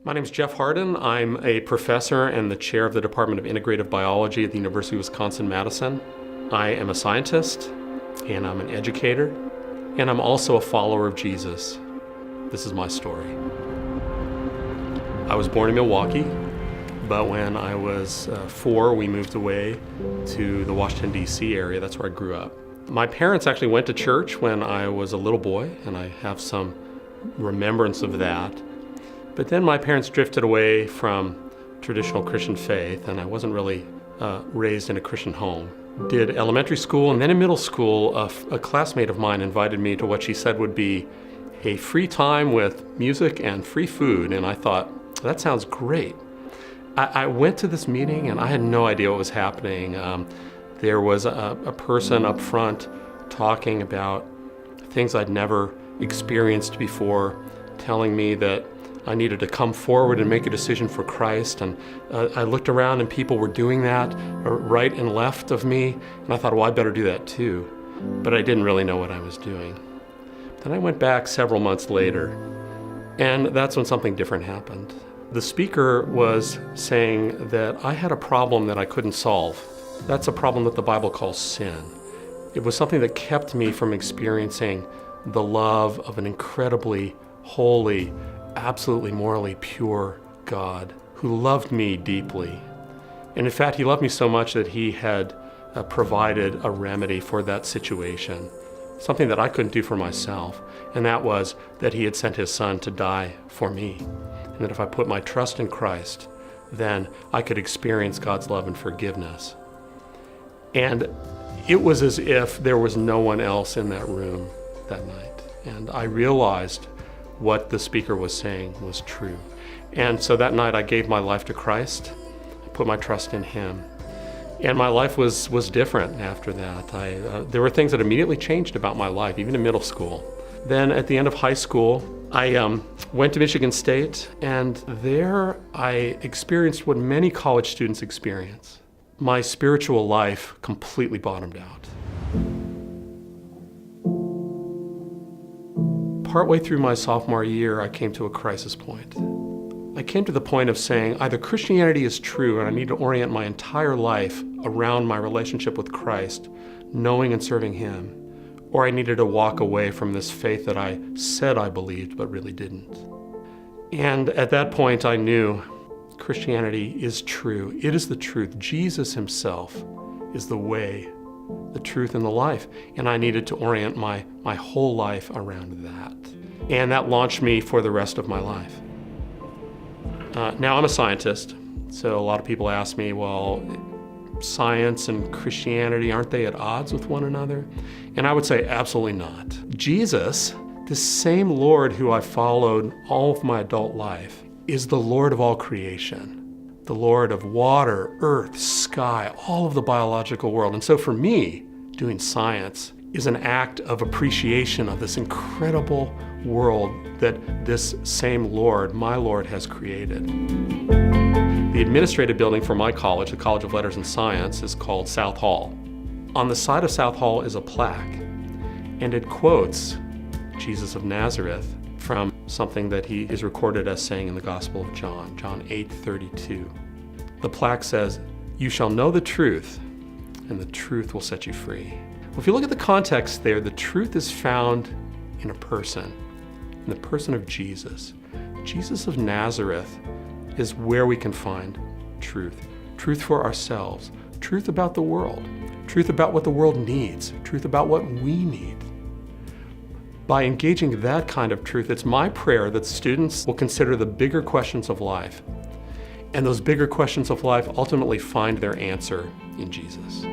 My name is Jeff Hardin. I'm a professor and the chair of the Department of Integrative Biology at the University of Wisconsin-Madison. I am a scientist, and I'm an educator, and I'm also a follower of Jesus. This is my story. I was born in Milwaukee, but when I was 4, we moved away to the Washington, D.C. area. That's where I grew up. My parents actually went to church when I was a little boy, and I have some remembrance of that. But then my parents drifted away from traditional Christian faith, and I wasn't really raised in a Christian home. Did elementary school, and then in middle school, a classmate of mine invited me to what she said would be a free time with music and free food, and I thought, that sounds great. I went to this meeting, and I had no idea what was happening. There was a person up front talking about things I'd never experienced before, telling me that I needed to come forward and make a decision for Christ. And I looked around and people were doing that right and left of me. And I thought, well, I better do that too. But I didn't really know what I was doing. Then I went back several months later, and that's when something different happened. The speaker was saying that I had a problem that I couldn't solve. That's a problem that the Bible calls sin. It was something that kept me from experiencing the love of an incredibly holy, absolutely morally pure God who loved me deeply. And in fact, he loved me so much that he had provided a remedy for that situation, something that I couldn't do for myself, and that was that he had sent his son to die for me, and that if I put my trust in Christ, then I could experience God's love and forgiveness. And it was as if there was no one else in that room that night, and I realized what the speaker was saying was true. And so that night I gave my life to Christ. I put my trust in him. And my life was different after that. There were things that immediately changed about my life, even in middle school. Then at the end of high school, I went to Michigan State, and there I experienced what many college students experience. My spiritual life completely bottomed out. Partway through my sophomore year, I came to a crisis point. I came to the point of saying either Christianity is true and I need to orient my entire life around my relationship with Christ, knowing and serving him, or I needed to walk away from this faith that I said I believed but really didn't. And at that point I knew Christianity is true. It is the truth. Jesus himself is the way, the truth, and the life. And I needed to orient my whole life around that. And that launched me for the rest of my life. Now I'm a scientist, so a lot of people ask me, well, science and Christianity, aren't they at odds with one another? And I would say absolutely not. Jesus, the same Lord who I followed all of my adult life, is the Lord of all creation, the Lord of water, earth, sky, all of the biological world. And so for me, doing science is an act of appreciation of this incredible world that this same Lord, my Lord, has created. The administrative building for my college, the College of Letters and Science, is called South Hall. On the side of South Hall is a plaque, and it quotes Jesus of Nazareth from something that he is recorded as saying in the Gospel of John, John 8:32. The plaque says, "You shall know the truth, and the truth will set you free." Well, if you look at the context there, the truth is found in a person, in the person of Jesus. Jesus of Nazareth is where we can find truth. Truth for ourselves, truth about the world, truth about what the world needs, truth about what we need. By engaging that kind of truth, it's my prayer that students will consider the bigger questions of life. And those bigger questions of life ultimately find their answer in Jesus.